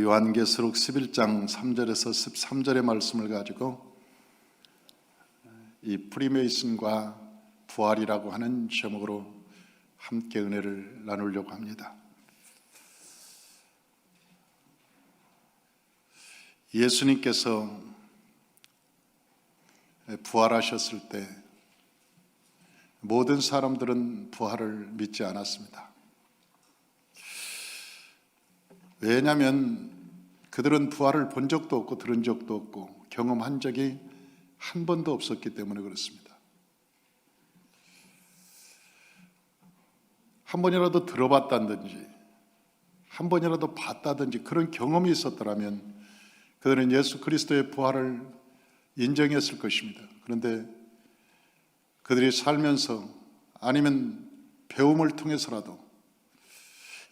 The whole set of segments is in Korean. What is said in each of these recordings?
요한계시록 11장 3절에서 13절의 말씀을 가지고 이 프리메이슨과 부활이라고 하는 제목으로 함께 은혜를 나누려고 합니다. 예수님께서 부활하셨을 때 모든 사람들은 부활을 믿지 않았습니다. 왜냐하면 그들은 부활을 본 적도 없고 들은 적도 없고 경험한 적이 한 번도 없었기 때문에 그렇습니다. 한 번이라도 들어봤다든지 한 번이라도 봤다든지 그런 경험이 있었더라면 그들은 예수 그리스도의 부활을 인정했을 것입니다. 그런데 그들이 살면서 아니면 배움을 통해서라도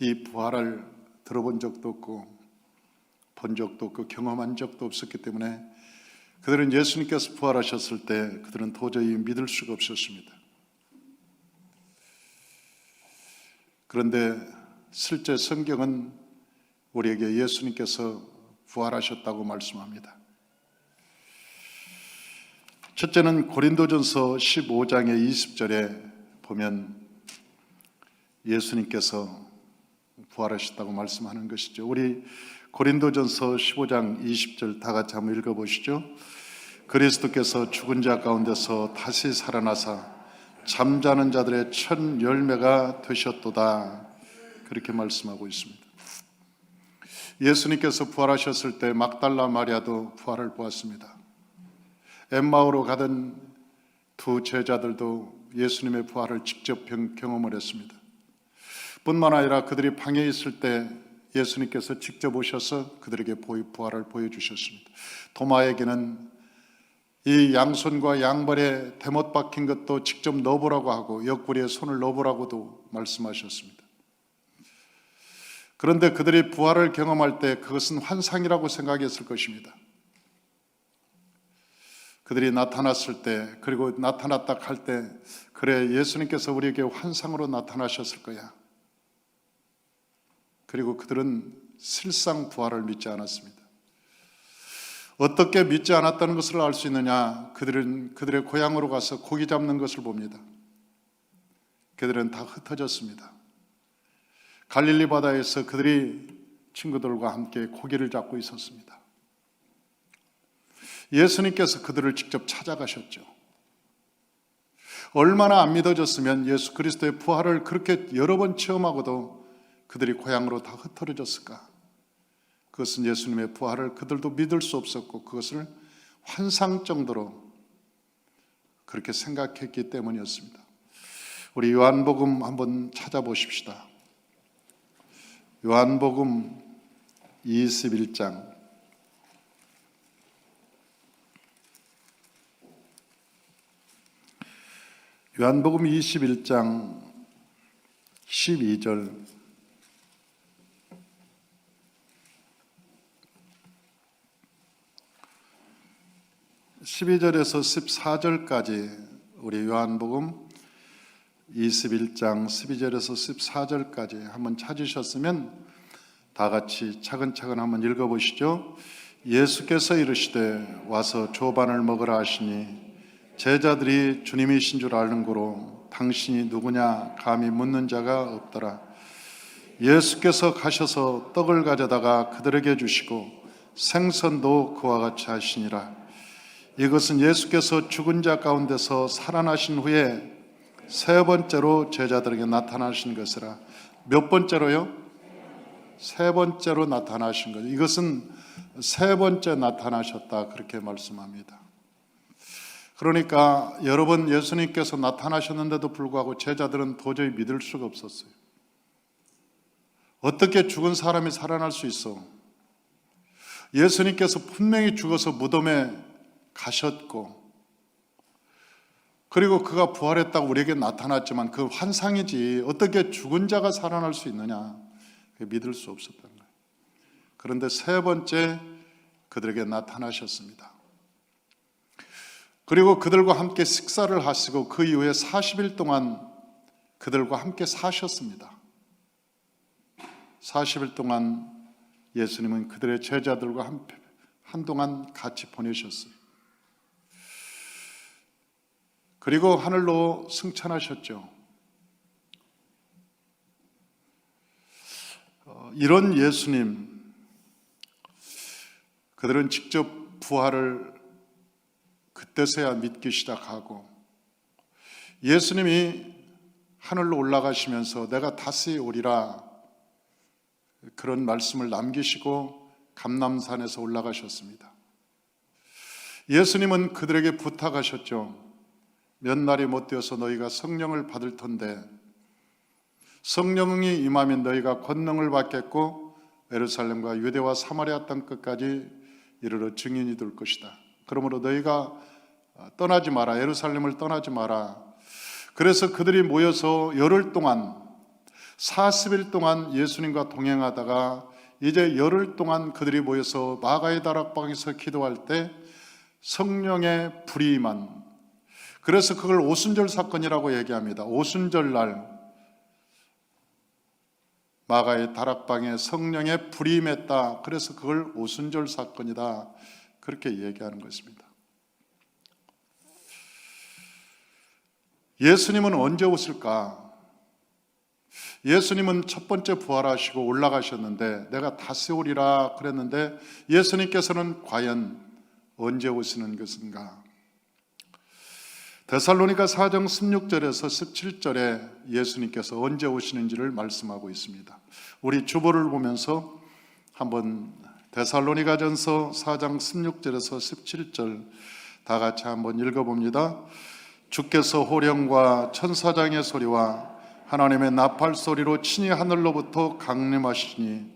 이 부활을 들어본 적도 없고 본 적도 없고 경험한 적도 없었기 때문에 그들은 예수님께서 부활하셨을 때 그들은 도저히 믿을 수가 없었습니다. 그런데 실제 성경은 우리에게 예수님께서 부활하셨다고 말씀합니다. 첫째는 고린도전서 15장의 20절에 보면 예수님께서 부활하셨다고 말씀하는 것이죠. 우리 고린도전서 15장 20절 다 같이 한번 읽어보시죠. 그리스도께서 죽은 자 가운데서 다시 살아나사 잠자는 자들의 첫 열매가 되셨도다. 그렇게 말씀하고 있습니다. 예수님께서 부활하셨을 때 막달라 마리아도 부활을 보았습니다. 엠마오로 가던 두 제자들도 예수님의 부활을 직접 경험을 했습니다. 뿐만 아니라 그들이 방에 있을 때 예수님께서 직접 오셔서 그들에게 부활을 보여주셨습니다. 도마에게는 이 양손과 양발에 대못 박힌 것도 직접 넣어보라고 하고 옆구리에 손을 넣어보라고도 말씀하셨습니다. 그런데 그들이 부활을 경험할 때 그것은 환상이라고 생각했을 것입니다. 그들이 나타났을 때 그리고 나타났다 할 때 그래 예수님께서 우리에게 환상으로 나타나셨을 거야. 그리고 그들은 실상 부활을 믿지 않았습니다. 어떻게 믿지 않았다는 것을 알 수 있느냐? 그들은 그들의 고향으로 가서 고기 잡는 것을 봅니다. 그들은 다 흩어졌습니다. 갈릴리 바다에서 그들이 친구들과 함께 고기를 잡고 있었습니다. 예수님께서 그들을 직접 찾아가셨죠. 얼마나 안 믿어졌으면 예수 그리스도의 부활을 그렇게 여러 번 체험하고도 그들이 고향으로 다 흩어졌을까? 그것은 예수님의 부활을 그들도 믿을 수 없었고 그것을 환상 정도로 그렇게 생각했기 때문이었습니다. 우리 요한복음 한번 찾아보십시다. 요한복음 21장 요한복음 21장 12절 12절에서 14절까지 우리 요한복음 21장 12절에서 14절까지 한번 찾으셨으면 다 같이 차근차근 한번 읽어보시죠. 예수께서 이르시되 와서 조반을 먹으라 하시니 제자들이 주님이신 줄 아는 고로 당신이 누구냐 감히 묻는 자가 없더라. 예수께서 가셔서 떡을 가져다가 그들에게 주시고 생선도 그와 같이 하시니라. 이것은 예수께서 죽은 자 가운데서 살아나신 후에 세 번째로 제자들에게 나타나신 것이라. 몇 번째로요? 세 번째로 나타나신 것. 이것은 세 번째 나타나셨다 그렇게 말씀합니다. 그러니까 여러 번 예수님께서 나타나셨는데도 불구하고 제자들은 도저히 믿을 수가 없었어요. 어떻게 죽은 사람이 살아날 수 있어? 예수님께서 분명히 죽어서 무덤에 가셨고 그리고 그가 부활했다고 우리에게 나타났지만 그 환상이지 어떻게 죽은 자가 살아날 수 있느냐? 믿을 수 없었던 거예요. 그런데 세 번째 그들에게 나타나셨습니다. 그리고 그들과 함께 식사를 하시고 그 이후에 40일 동안 그들과 함께 사셨습니다. 40일 동안 예수님은 그들의 제자들과 한동안 같이 보내셨어요. 그리고 하늘로 승천하셨죠. 이런 예수님, 그들은 직접 부활을 그때서야 믿기 시작하고, 예수님이 하늘로 올라가시면서 내가 다시 오리라 그런 말씀을 남기시고 감람산에서 올라가셨습니다. 예수님은 그들에게 부탁하셨죠. 몇 날이 못 되어서 너희가 성령을 받을 텐데, 성령이 임하면 너희가 권능을 받겠고 예루살렘과 유대와 사마리아 땅 끝까지 이르러 증인이 될 것이다. 그러므로 너희가 떠나지 마라. 예루살렘을 떠나지 마라. 그래서 그들이 모여서 열흘 동안, 40일 동안 예수님과 동행하다가 이제 열흘 동안 그들이 모여서 마가의 다락방에서 기도할 때 성령의 불이 임한, 그래서 그걸 오순절 사건이라고 얘기합니다. 오순절 날 마가의 다락방에 성령의 불이 임했다. 그래서 그걸 오순절 사건이다. 그렇게 얘기하는 것입니다. 예수님은 언제 오실까? 예수님은 첫 번째 부활하시고 올라가셨는데 내가 다시 오리라 그랬는데, 예수님께서는 과연 언제 오시는 것인가? 데살로니가 4장 16절에서 17절에 예수님께서 언제 오시는지를 말씀하고 있습니다. 우리 주보를 보면서 한번 데살로니가전서 4장 16절에서 17절 다 같이 한번 읽어봅니다. 주께서 호령과 천사장의 소리와 하나님의 나팔 소리로 친히 하늘로부터 강림하시니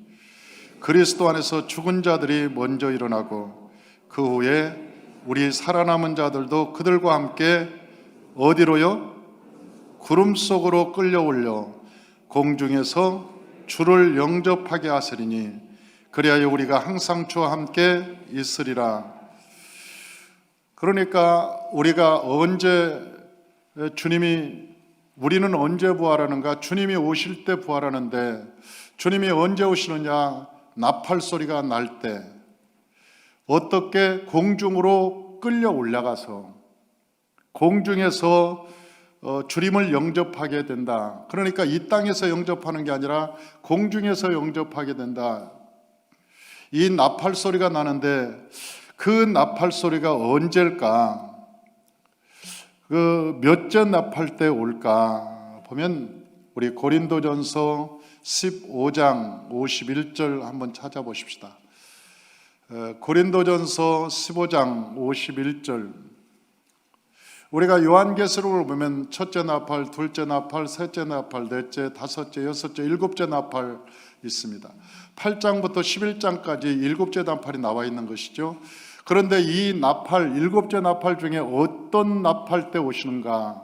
그리스도 안에서 죽은 자들이 먼저 일어나고 그 후에 우리 살아남은 자들도 그들과 함께 어디로요? 구름 속으로 끌려올려 공중에서 주를 영접하게 하시리니 그리하여 우리가 항상 주와 함께 있으리라. 그러니까 우리가 우리는 언제 부활하는가? 주님이 오실 때 부활하는데, 주님이 언제 오시느냐? 나팔 소리가 날 때, 어떻게 공중으로 끌려 올라가서 공중에서 주님을 영접하게 된다. 그러니까 이 땅에서 영접하는 게 아니라 공중에서 영접하게 된다. 이 나팔 소리가 나는데 그 나팔 소리가 언제일까? 그 몇째 나팔 때 올까? 보면 우리 고린도전서 15장 51절 한번 찾아보십시다. 고린도전서 15장 51절. 우리가 요한계시록을 보면 첫째 나팔, 둘째 나팔, 셋째 나팔, 넷째, 다섯째, 여섯째, 일곱째 나팔 있습니다. 8장부터 11장까지 일곱째 나팔이 나와 있는 것이죠. 그런데 이 나팔, 일곱째 나팔 중에 어떤 나팔 때 오시는가?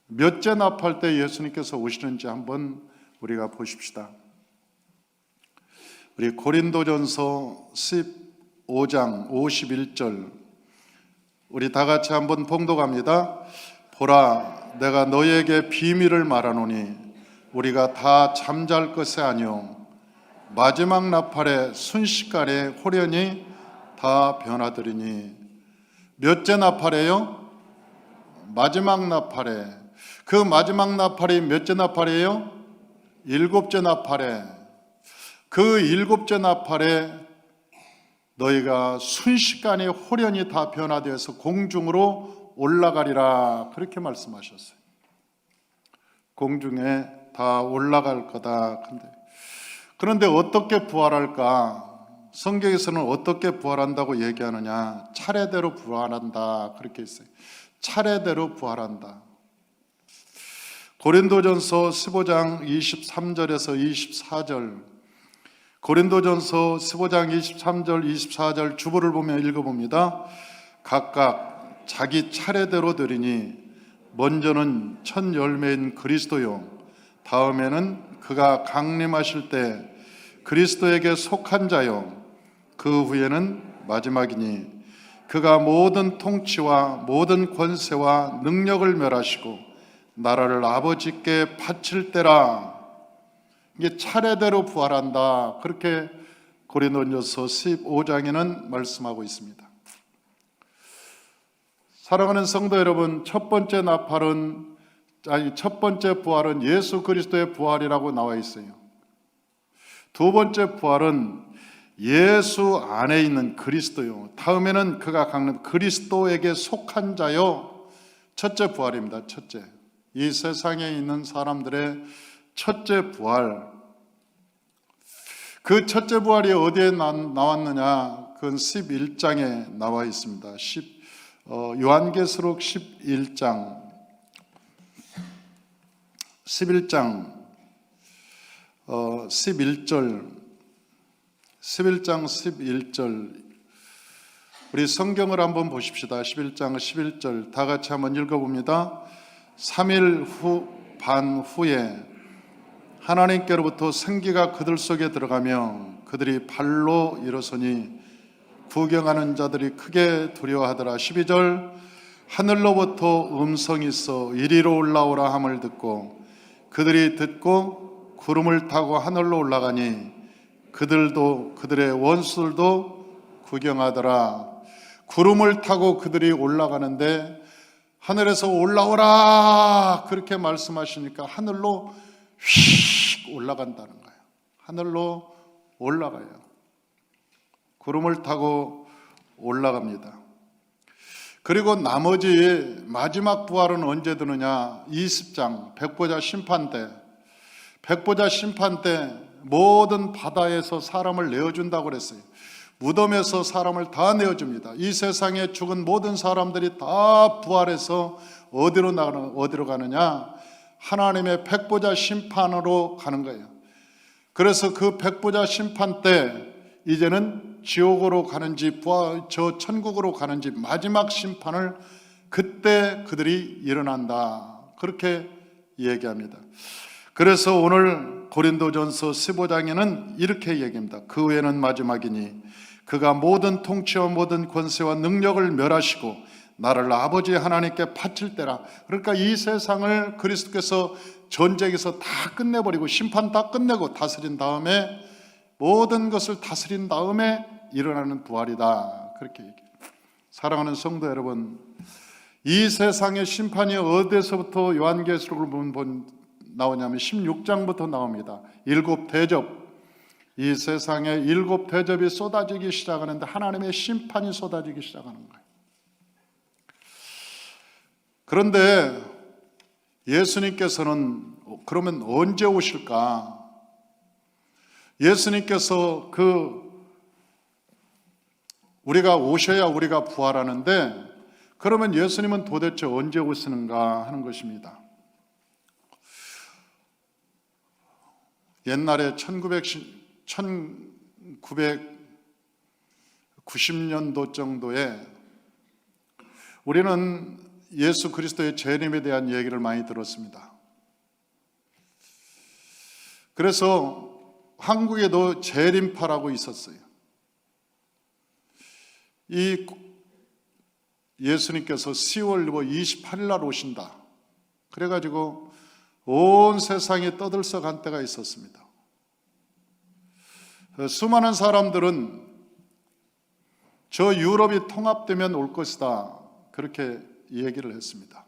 몇째 나팔 때 예수님께서 오시는지 한번 우리가 보십시다. 우리 고린도전서 15장 51절 우리 다 같이 한번 봉독합니다. 보라, 내가 너희에게 비밀을 말하노니 우리가 다 잠잘 것이 아니요 마지막 나팔에 순식간에 호련히 다 변화되리니. 몇째 나팔이에요? 마지막 나팔에. 그 마지막 나팔이 몇째 나팔이에요? 일곱째 나팔에. 그 일곱째 나팔에 너희가 순식간에 호련히 다 변화되어서 공중으로 올라가리라. 그렇게 말씀하셨어요. 공중에 다 올라갈 거다. 그런데 어떻게 부활할까? 성경에서는 어떻게 부활한다고 얘기하느냐? 차례대로 부활한다. 그렇게 있어요. 차례대로 부활한다. 고린도전서 15장 23절에서 24절, 고린도전서 15장 23절 24절 주보를 보면 읽어봅니다. 각각 자기 차례대로 드리니 먼저는 첫 열매인 그리스도요, 다음에는 그가 강림하실 때 그리스도에게 속한 자요, 그 후에는 마지막이니 그가 모든 통치와 모든 권세와 능력을 멸하시고 나라를 아버지께 바칠 때라. 이게 차례대로 부활한다. 그렇게 고린도전서 15장에는 말씀하고 있습니다. 사랑하는 성도 여러분, 첫 번째 부활은 예수 그리스도의 부활이라고 나와 있어요. 두 번째 부활은 예수 안에 있는 그리스도요. 다음에는 그가 강림 그리스도에게 속한 자요. 첫째 부활입니다. 첫째. 이 세상에 있는 사람들의 첫째 부활. 그 첫째 부활이 어디에 나왔느냐? 그건 11장에 나와 있습니다. 요한계시록 11장 11장 11절 우리 성경을 한번 보십시다. 11장 11절 다 같이 한번 읽어봅니다. 3일 반 후에 하나님께로부터 생기가 그들 속에 들어가며 그들이 발로 일어서니 구경하는 자들이 크게 두려워하더라. 12절 하늘로부터 음성이 있어 이리로 올라오라 함을 듣고 그들이 듣고 구름을 타고 하늘로 올라가니 그들도 그들의 원수들도 구경하더라. 구름을 타고 그들이 올라가는데 하늘에서 올라오라 그렇게 말씀하시니까 하늘로 휙 올라간다는 거예요. 하늘로 올라가요. 구름을 타고 올라갑니다. 그리고 나머지 마지막 부활은 언제 드느냐? 20장 백보자 심판 때. 백보자 심판 때 모든 바다에서 사람을 내어준다고 그랬어요. 무덤에서 사람을 다 내어줍니다. 이 세상에 죽은 모든 사람들이 다 부활해서 어디로 가느냐? 하나님의 백보자 심판으로 가는 거예요. 그래서 그 백보자 심판 때 이제는 지옥으로 가는지 저 천국으로 가는지 마지막 심판을 그때 그들이 일어난다. 그렇게 얘기합니다. 그래서 오늘 고린도전서 15장에는 이렇게 얘기합니다. 그 후에는 마지막이니 그가 모든 통치와 모든 권세와 능력을 멸하시고 나를 아버지 하나님께 바칠 때라. 그러니까 이 세상을 그리스도께서 전쟁에서 다 끝내버리고 심판 다 끝내고 다스린 다음에 모든 것을 다스린 다음에 일어나는 부활이다. 그렇게 얘기해요. 사랑하는 성도 여러분, 이 세상의 심판이 어디서부터 요한계시록을 보면 나오냐면 16장부터 나옵니다. 7 대접. 이 세상에 7 대접이 쏟아지기 시작하는데 하나님의 심판이 쏟아지기 시작하는 거예요. 그런데 예수님께서는 그러면 언제 오실까? 예수님께서 우리가 오셔야 우리가 부활하는데 그러면 예수님은 도대체 언제 오시는가 하는 것입니다. 옛날에 1990년도 정도에 우리는 예수 그리스도의 재림에 대한 얘기를 많이 들었습니다. 그래서 한국에도 재림파라고 있었어요. 이 예수님께서 10월 28일 날 오신다. 그래가지고 온 세상에 떠들썩한 때가 있었습니다. 수많은 사람들은 저 유럽이 통합되면 올 것이다. 그렇게 얘기를 했습니다.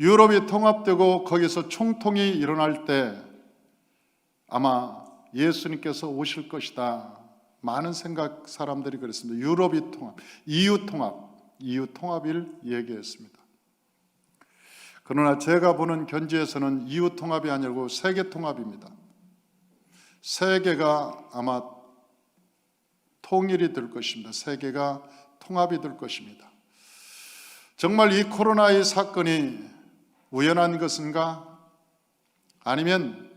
유럽이 통합되고 거기서 총통이 일어날 때 아마 예수님께서 오실 것이다. 많은 사람들이 그랬습니다. 유럽이 통합, EU 통합을 얘기했습니다. 그러나 제가 보는 견지에서는 EU 통합이 아니고 세계 통합입니다. 세계가 아마 통일이 될 것입니다. 세계가 통합이 될 것입니다. 정말 이 코로나의 사건이 우연한 것인가? 아니면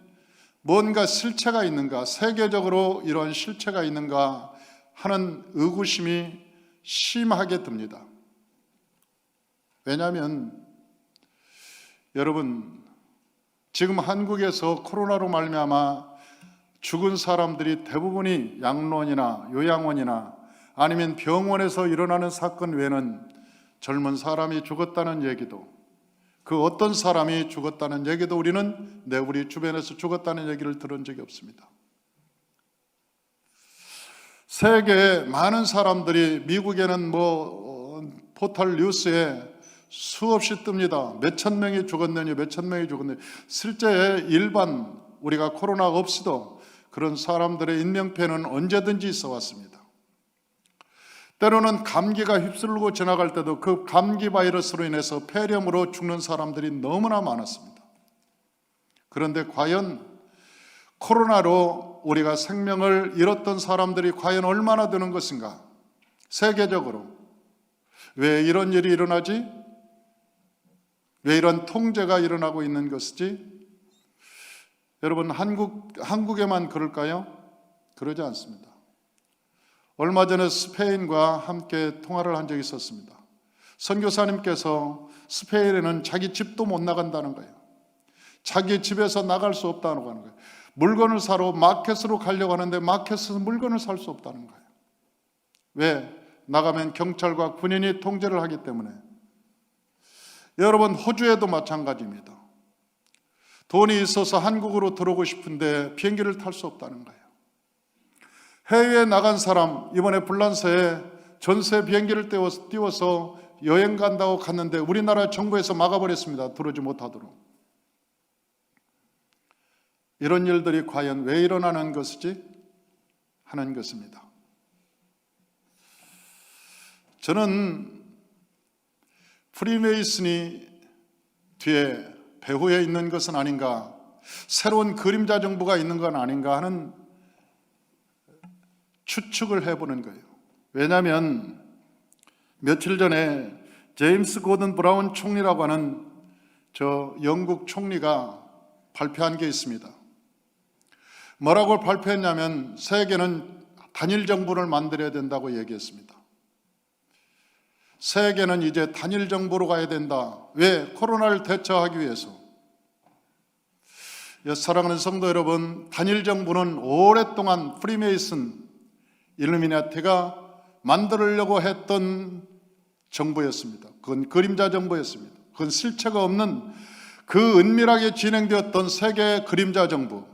뭔가 실체가 있는가? 세계적으로 이런 실체가 있는가 하는 의구심이 심하게 듭니다. 왜냐하면 여러분, 지금 한국에서 코로나로 말미암아 죽은 사람들이 대부분이 양로원이나 요양원이나 아니면 병원에서 일어나는 사건 외에는 젊은 사람이 죽었다는 얘기도, 그 어떤 사람이 죽었다는 얘기도 우리는 우리 주변에서 죽었다는 얘기를 들은 적이 없습니다. 세계에 많은 사람들이, 미국에는 포털 뉴스에 수없이 뜹니다. 몇천 명이 죽었느니 몇천 명이 죽었느니. 실제 일반 우리가 코로나가 없이도 그런 사람들의 인명피해는 언제든지 있어 왔습니다. 때로는 감기가 휩쓸고 지나갈 때도 그 감기 바이러스로 인해서 폐렴으로 죽는 사람들이 너무나 많았습니다. 그런데 과연 코로나로 우리가 생명을 잃었던 사람들이 과연 얼마나 되는 것인가? 세계적으로 왜 이런 일이 일어나지? 왜 이런 통제가 일어나고 있는 것이지? 여러분, 한국에만 그럴까요? 그러지 않습니다. 얼마 전에 스페인과 함께 통화를 한 적이 있었습니다. 선교사님께서 스페인에는 자기 집도 못 나간다는 거예요. 자기 집에서 나갈 수 없다고 하는 거예요. 물건을 사러 마켓으로 가려고 하는데 마켓에서 물건을 살 수 없다는 거예요. 왜? 나가면 경찰과 군인이 통제를 하기 때문에. 여러분, 호주에도 마찬가지입니다. 돈이 있어서 한국으로 들어오고 싶은데 비행기를 탈 수 없다는 거예요. 해외에 나간 사람, 이번에 불란서에 전세 비행기를 띄워서 여행 간다고 갔는데 우리나라 정부에서 막아버렸습니다. 들어오지 못하도록. 이런 일들이 과연 왜 일어나는 것이지? 하는 것입니다. 저는 프리메이슨이 뒤에 배후에 있는 것은 아닌가, 새로운 그림자 정부가 있는 건 아닌가 하는 추측을 해보는 거예요. 왜냐하면 며칠 전에 제임스 고든 브라운 총리라고 하는 영국 총리가 발표한 게 있습니다. 뭐라고 발표했냐면 세계는 단일 정부를 만들어야 된다고 얘기했습니다. 세계는 이제 단일 정부로 가야 된다. 왜? 코로나를 대처하기 위해서. 사랑하는 성도 여러분, 단일 정부는 오랫동안 프리메이슨, 일루미나티가 만들려고 했던 정부였습니다. 그건 그림자 정부였습니다. 그건 실체가 없는 그 은밀하게 진행되었던 세계 그림자 정부.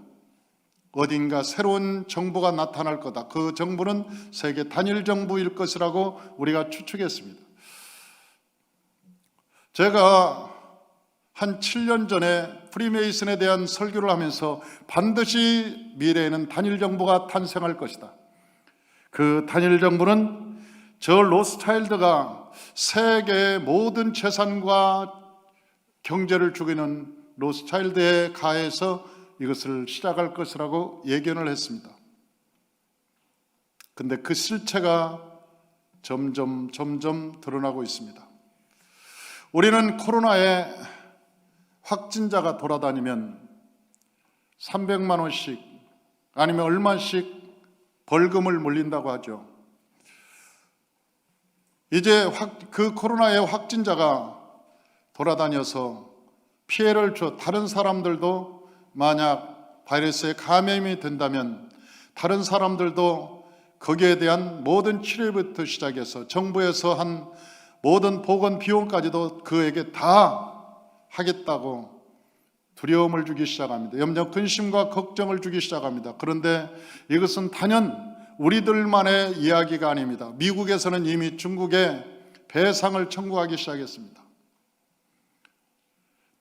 어딘가 새로운 정부가 나타날 거다. 그 정부는 세계 단일 정부일 것이라고 우리가 추측했습니다. 제가 한 7년 전에 프리메이슨에 대한 설교를 하면서 반드시 미래에는 단일 정부가 탄생할 것이다. 그 단일 정부는 저 로스차일드가 세계의 모든 재산과 경제를 죽이는 로스차일드의 가에서 이것을 시작할 것이라고 예견을 했습니다. 근데 그 실체가 점점 드러나고 있습니다. 우리는 코로나에 확진자가 돌아다니면 300만 원씩 아니면 얼마씩 벌금을 물린다고 하죠. 이제 그 코로나의 확진자가 돌아다녀서 피해를 줘 다른 사람들도 만약 바이러스에 감염이 된다면 다른 사람들도 거기에 대한 모든 치료부터 시작해서 정부에서 한 모든 보건 비용까지도 그에게 다 하겠다고 두려움을 주기 시작합니다. 염려, 근심과 걱정을 주기 시작합니다. 그런데 이것은 단연 우리들만의 이야기가 아닙니다. 미국에서는 이미 중국에 배상을 청구하기 시작했습니다.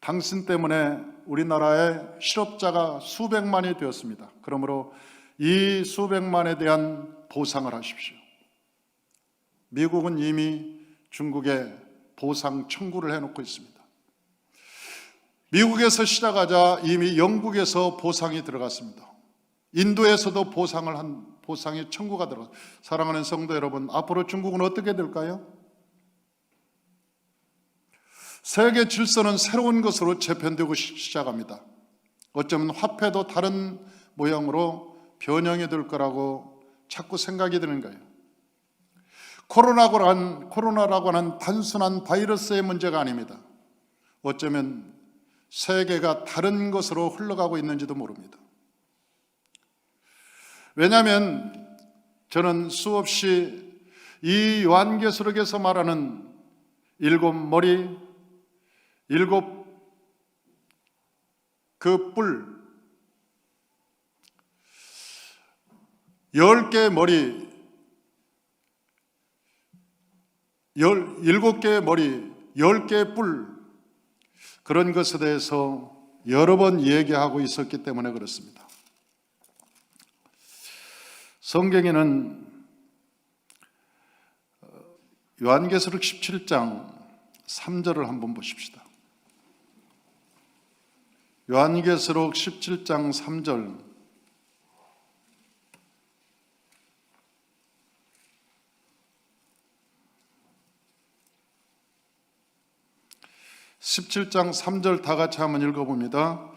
당신 때문에 우리나라의 실업자가 수백만이 되었습니다. 그러므로 이 수백만에 대한 보상을 하십시오. 미국은 이미 중국에 보상 청구를 해놓고 있습니다. 미국에서 시작하자 이미 영국에서 보상이 들어갔습니다. 인도에서도 보상의 청구가 들어갔습니다. 사랑하는 성도 여러분, 앞으로 중국은 어떻게 될까요? 세계 질서는 새로운 것으로 재편되고 시작합니다. 어쩌면 화폐도 다른 모양으로 변형이 될 거라고 자꾸 생각이 드는 거예요. 코로나라고 하는 단순한 바이러스의 문제가 아닙니다. 어쩌면 세계가 다른 것으로 흘러가고 있는지도 모릅니다. 왜냐하면 저는 수없이 이 요한계시록에서 말하는 일곱 머리, 일곱 그 뿔, 10개의 머리, 7개의 머리, 10개의 뿔, 그런 것에 대해서 여러 번 얘기하고 있었기 때문에 그렇습니다. 성경에는 요한계시록 17장 3절을 한번 보십시다. 요한계시록 17장 3절. (17장 3절) 다 같이 한번 읽어봅니다.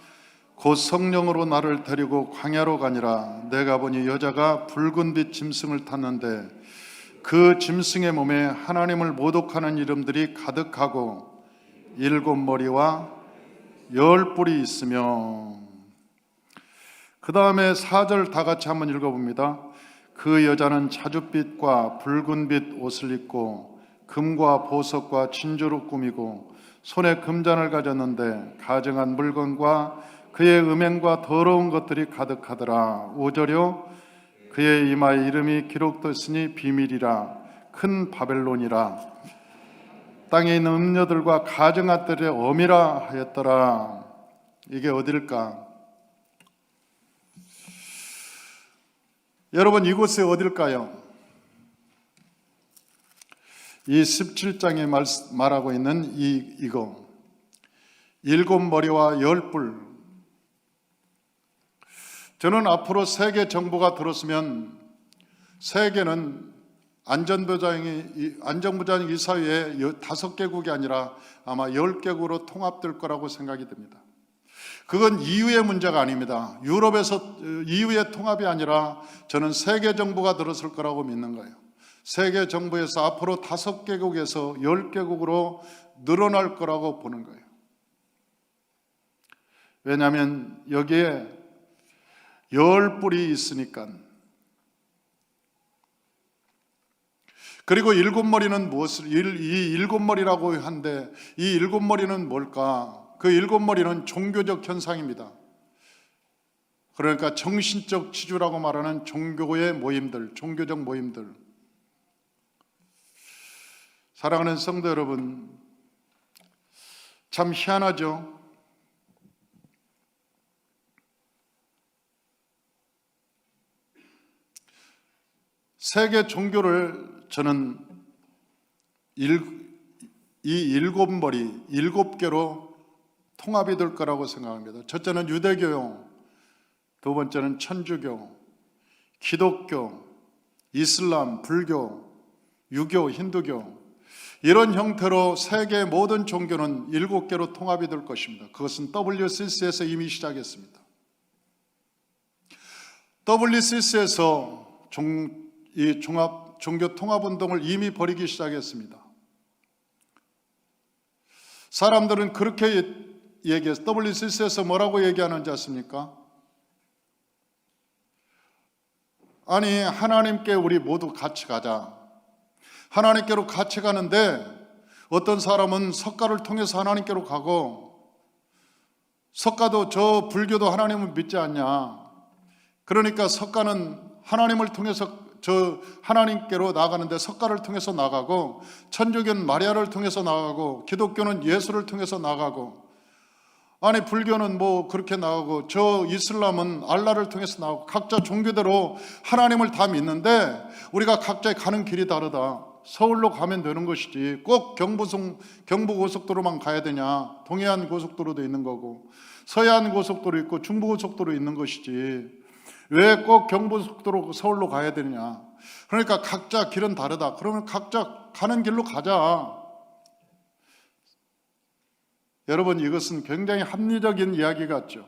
곧 성령으로 나를 데리고 광야로 가니라. 내가 보니 여자가 붉은 빛 짐승을 탔는데 그 짐승의 몸에 하나님을 모독하는 이름들이 가득하고 7머리와 10뿔이 있으며, 그 다음에 4절 다 같이 한번 읽어봅니다. 그 여자는 자줏빛과 붉은빛 옷을 입고 금과 보석과 진주로 꾸미고 손에 금잔을 가졌는데 가증한 물건과 그의 음행과 더러운 것들이 가득하더라. 5절요. 그의 이마에 이름이 기록됐으니 비밀이라 큰 바벨론이라 땅에 있는 음녀들과 가증한 들의 어미라 하였더라. 이게 어딜까? 여러분, 이곳이 어딜까요? 이 17장에 말하고 있는 이거 7머리와 10뿔. 저는 앞으로 세계 정부가 들었으면 세계는 안전보장 이사회에 5개국이 아니라 아마 10개국으로 통합될 거라고 생각이 듭니다. 그건 EU의 문제가 아닙니다. 유럽에서 EU의 통합이 아니라 저는 세계 정부가 들었을 거라고 믿는 거예요. 세계 정부에서 앞으로 5개국에서 10개국으로 늘어날 거라고 보는 거예요. 왜냐하면 여기에 10뿔이 있으니까. 그리고 7머리는 무엇을, 이 7머리라고 하는데 이 7머리는 뭘까? 그 7머리는 종교적 현상입니다. 그러니까 정신적 지주라고 말하는 종교의 모임들, 종교적 모임들. 사랑하는 성도 여러분, 참 희한하죠? 세계 종교를 저는 이 7머리, 7개로 통합이 될 거라고 생각합니다. 첫째는 유대교요, 두 번째는 천주교, 기독교, 이슬람, 불교, 유교, 힌두교, 이런 형태로 세계의 모든 종교는 7개로 통합이 될 것입니다. 그것은 WCC에서 이미 시작했습니다. WCC에서 이 종교 통합운동을 이미 벌이기 시작했습니다. 사람들은 그렇게 얘기해서 WCC에서 뭐라고 얘기하는지 아십니까? 아니, 하나님께 우리 모두 같이 가자. 하나님께로 같이 가는데 어떤 사람은 석가를 통해서 하나님께로 가고, 석가도 저 불교도 하나님을 믿지 않냐. 그러니까 석가는 하나님을 통해서 저 하나님께로 나가는데 석가를 통해서 나가고, 천주교는 마리아를 통해서 나가고, 기독교는 예수를 통해서 나가고, 아니 불교는 뭐 그렇게 나가고, 저 이슬람은 알라를 통해서 나가고, 각자 종교대로 하나님을 다 믿는데 우리가 각자 가는 길이 다르다. 서울로 가면 되는 것이지 꼭 경부고속도로만 가야 되냐. 동해안 고속도로도 있는 거고 서해안 고속도로 있고 중부고속도로 있는 것이지 왜 꼭 경부고속도로 서울로 가야 되느냐. 그러니까 각자 길은 다르다. 그러면 각자 가는 길로 가자. 여러분, 이것은 굉장히 합리적인 이야기 같죠.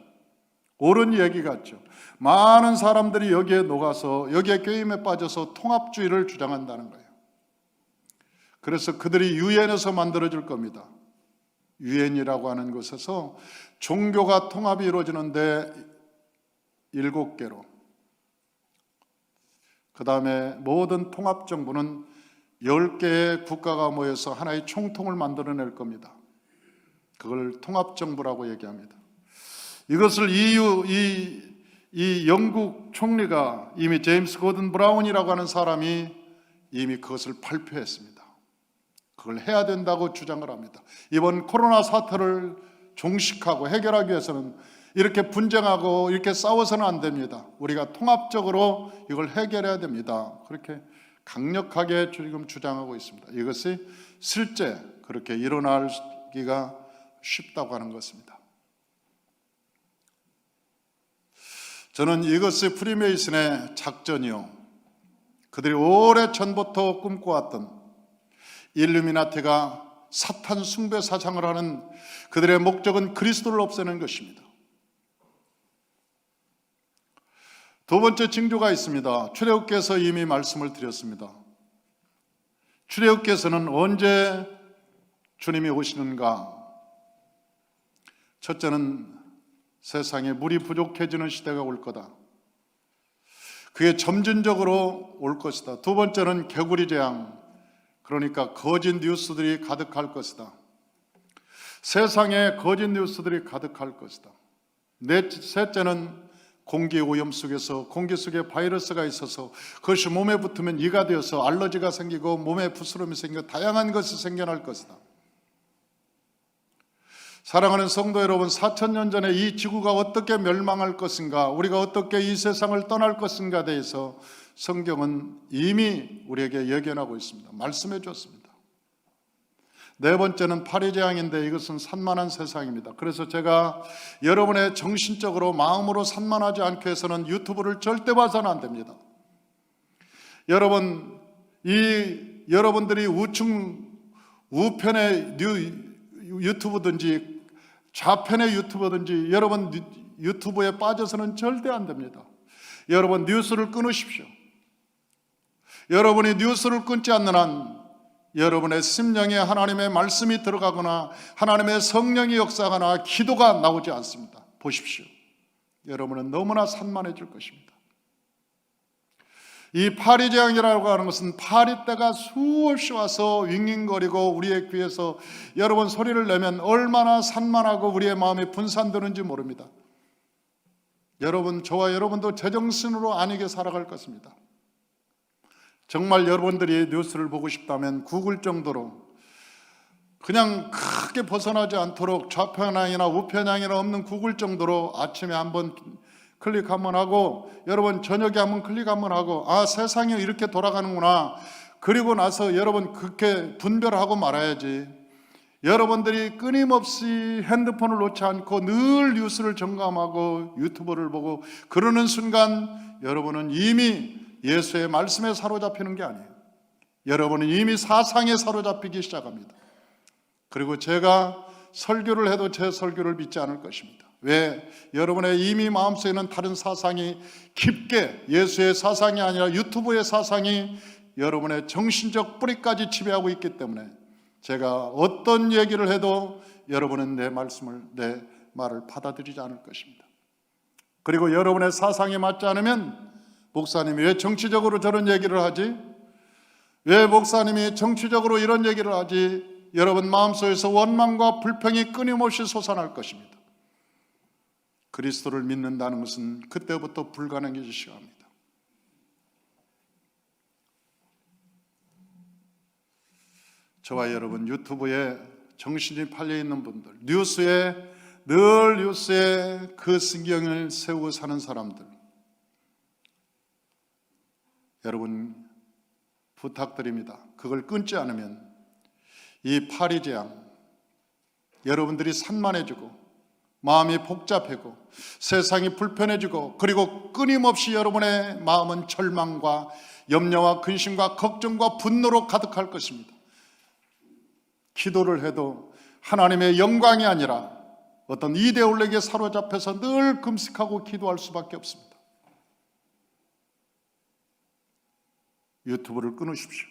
옳은 얘기 같죠. 많은 사람들이 여기에 녹아서 여기에 꾀임에 빠져서 통합주의를 주장한다는 거예요. 그래서 그들이 유엔에서 만들어질 겁니다. 유엔이라고 하는 곳에서 종교가 통합이 이루어지는데 7개로, 그 다음에 모든 통합정부는 10개의 국가가 모여서 하나의 총통을 만들어낼 겁니다. 그걸 통합정부라고 얘기합니다. 이것을 이 영국 총리가 이미 제임스 고든 브라운이라고 하는 사람이 이미 그것을 발표했습니다. 그걸 해야 된다고 주장을 합니다. 이번 코로나 사태를 종식하고 해결하기 위해서는 이렇게 분쟁하고 이렇게 싸워서는 안 됩니다. 우리가 통합적으로 이걸 해결해야 됩니다. 그렇게 강력하게 지금 주장하고 있습니다. 이것이 실제 그렇게 일어나기가 쉽다고 하는 것입니다. 저는 이것이 프리메이슨의 작전이요, 그들이 오래전부터 꿈꿔왔던 일루미나티가 사탄 숭배 사상을 하는 그들의 목적은 그리스도를 없애는 것입니다. 두 번째 징조가 있습니다. 출애굽께서 이미 말씀을 드렸습니다. 출애굽께서는 언제 주님이 오시는가? 첫째는 세상에 물이 부족해지는 시대가 올 거다. 그게 점진적으로 올 것이다. 두 번째는 개구리 재앙, 그러니까 거짓 뉴스들이 가득할 것이다. 세상에 거짓 뉴스들이 가득할 것이다. 셋째는 공기 오염 속에서 공기 속에 바이러스가 있어서 그것이 몸에 붙으면 이가 되어서 알러지가 생기고 몸에 부스럼이 생겨 다양한 것이 생겨날 것이다. 사랑하는 성도 여러분, 4,000년 전에 이 지구가 어떻게 멸망할 것인가, 우리가 어떻게 이 세상을 떠날 것인가에 대해서 성경은 이미 우리에게 예견하고 있습니다. 말씀해 주었습니다. 네 번째는 파리재앙인데 이것은 산만한 세상입니다. 그래서 제가 여러분의 정신적으로 마음으로 산만하지 않기 위해서는 유튜브를 절대 봐서는 안 됩니다. 여러분들이 우편의 유튜브든지 좌편의 유튜브든지 여러분 유튜브에 빠져서는 절대 안 됩니다. 여러분 뉴스를 끊으십시오. 여러분이 뉴스를 끊지 않는 한 여러분의 심령에 하나님의 말씀이 들어가거나 하나님의 성령이 역사하거나 기도가 나오지 않습니다. 보십시오. 여러분은 너무나 산만해질 것입니다. 이 파리재앙이라고 하는 것은 파리떼가 수없이 와서 윙윙거리고 우리의 귀에서 여러분 소리를 내면 얼마나 산만하고 우리의 마음이 분산되는지 모릅니다. 여러분, 저와 여러분도 제정신으로 안익에 살아갈 것입니다. 정말 여러분들이 뉴스를 보고 싶다면 구글 정도로 그냥 크게 벗어나지 않도록 좌편향이나 우편향이나 없는 구글 정도로 아침에 한번 클릭 한번 하고 여러분 저녁에 한번 클릭 한번 하고 아, 세상이 이렇게 돌아가는구나. 그리고 나서 여러분 그렇게 분별하고 말아야지. 여러분들이 끊임없이 핸드폰을 놓지 않고 늘 뉴스를 점검하고 유튜브를 보고 그러는 순간 여러분은 이미 예수의 말씀에 사로잡히는 게 아니에요. 여러분은 이미 사상에 사로잡히기 시작합니다. 그리고 제가 설교를 해도 제 설교를 믿지 않을 것입니다. 왜? 여러분의 이미 마음속에는 다른 사상이 깊게 예수의 사상이 아니라 유튜브의 사상이 여러분의 정신적 뿌리까지 지배하고 있기 때문에 제가 어떤 얘기를 해도 여러분은 내 말을 받아들이지 않을 것입니다. 그리고 여러분의 사상에 맞지 않으면 목사님이 왜 정치적으로 저런 얘기를 하지? 왜 목사님이 정치적으로 이런 얘기를 하지? 여러분 마음속에서 원망과 불평이 끊임없이 솟아날 것입니다. 그리스도를 믿는다는 것은 그때부터 불가능해지기 시작합니다. 저와 여러분 유튜브에 정신이 팔려있는 분들, 늘 뉴스에 그 신경을 세우고 사는 사람들, 여러분 부탁드립니다. 그걸 끊지 않으면 이 파리재앙, 여러분들이 산만해지고 마음이 복잡해지고 세상이 불편해지고 그리고 끊임없이 여러분의 마음은 절망과 염려와 근심과 걱정과 분노로 가득할 것입니다. 기도를 해도 하나님의 영광이 아니라 어떤 이데올로기에 사로잡혀서 늘 금식하고 기도할 수밖에 없습니다. 유튜브를 끊으십시오.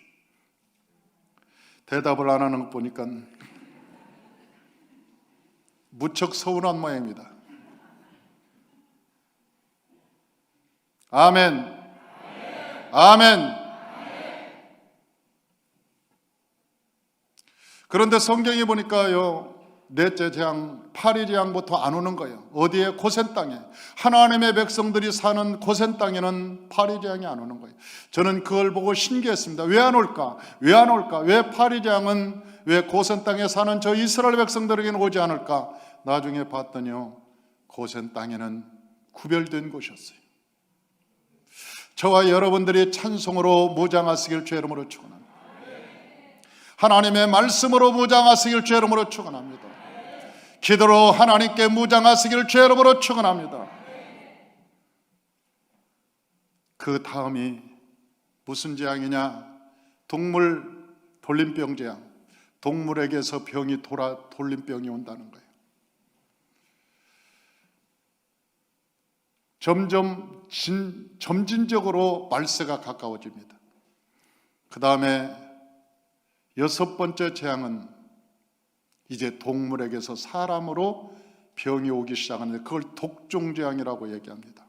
대답을 안 하는 거 보니까 무척 서운한 모양입니다. 아멘. 아멘. 그런데 성경에 보니까요, 넷째 재앙, 파리 재앙부터 안 오는 거예요. 어디에? 고센 땅에. 하나님의 백성들이 사는 고센 땅에는 파리 재앙이 안 오는 거예요. 저는 그걸 보고 신기했습니다. 왜 안 올까? 왜 안 올까? 왜 파리 재앙은 왜 고센 땅에 사는 저 이스라엘 백성들에게는 오지 않을까? 나중에 봤더니요, 고센 땅에는 구별된 곳이었어요. 저와 여러분들이 찬송으로 무장하시길 주의 이름으로 축원합니다. 하나님의 말씀으로 무장하시길 주의 이름으로 축원합니다. 기도로 하나님께 무장하시길 주의 이름으로 축원합니다. 그 다음이 무슨 재앙이냐? 동물 돌림병 재앙. 동물에게서 병이 돌아 돌림병이 온다는 거예요. 점진적으로 말세가 가까워집니다. 그 다음에 여섯 번째 재앙은 이제 동물에게서 사람으로 병이 오기 시작하는데 그걸 독종재앙이라고 얘기합니다.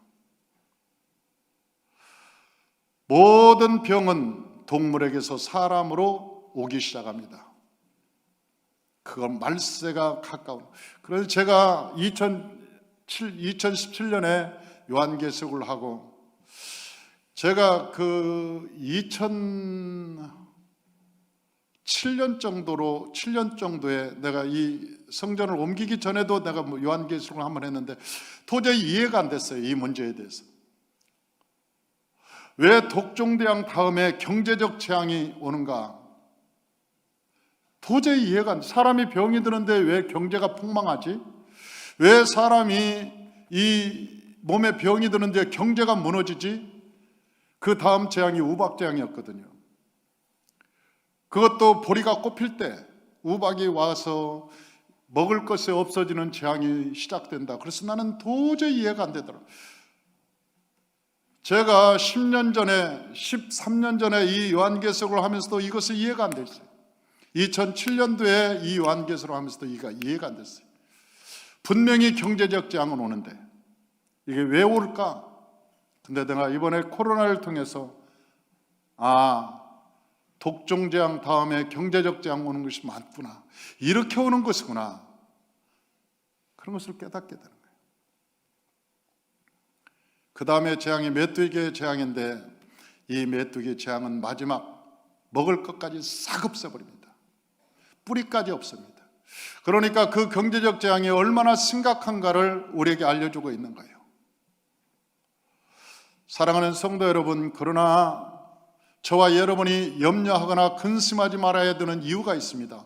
모든 병은 동물에게서 사람으로 오기 시작합니다. 그건 말세가 가까운. 그래서 제가 2017년에 요한계시록을 하고, 제가 그 7년 정도에 내가 이 성전을 옮기기 전에도 내가 요한계시록을 한번 했는데 도저히 이해가 안 됐어요. 이 문제에 대해서. 왜 독종대왕 다음에 경제적 재앙이 오는가? 도저히 이해가 안 돼. 사람이 병이 드는데 왜 경제가 폭망하지? 왜 사람이 이 몸에 병이 드는데 경제가 무너지지? 그 다음 재앙이 우박재앙이었거든요. 그것도 보리가 꼽힐 때 우박이 와서 먹을 것이 없어지는 재앙이 시작된다. 그래서 나는 도저히 이해가 안 되더라고요. 제가 13년 전에 이 요한계시록을 하면서도 이것을 이해가 안 됐어요. 2007년도에 이 요한계시록을 하면서도 이해가 안 됐어요. 분명히 경제적 재앙은 오는데 이게 왜 올까? 근데 내가 이번에 코로나를 통해서 독종재앙 다음에 경제적 재앙 오는 것이 많구나, 이렇게 오는 것이구나, 그런 것을 깨닫게 되는 거예요. 그 다음에 재앙이 메뚜기의 재앙인데 이 메뚜기의 재앙은 마지막 먹을 것까지 싹 없애버립니다. 뿌리까지 없습니다. 그러니까 그 경제적 재앙이 얼마나 심각한가를 우리에게 알려주고 있는 거예요. 사랑하는 성도 여러분, 그러나 저와 여러분이 염려하거나 근심하지 말아야 되는 이유가 있습니다.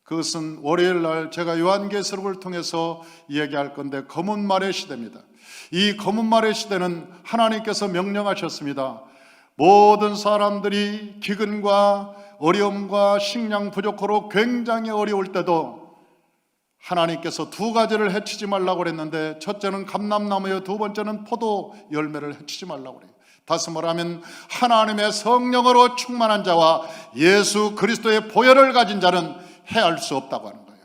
그것은 월요일 날 제가 요한계시록을 통해서 이야기할 건데 검은 말의 시대입니다. 이 검은 말의 시대는 하나님께서 명령하셨습니다. 모든 사람들이 기근과 어려움과 식량 부족으로 굉장히 어려울 때도 하나님께서 두 가지를 해치지 말라고 그랬는데, 첫째는 감람나무요, 두 번째는 포도 열매를 해치지 말라고 그래요. 다시 말하면 하나님의 성령으로 충만한 자와 예수 그리스도의 보혈을 가진 자는 해할 수 없다고 하는 거예요.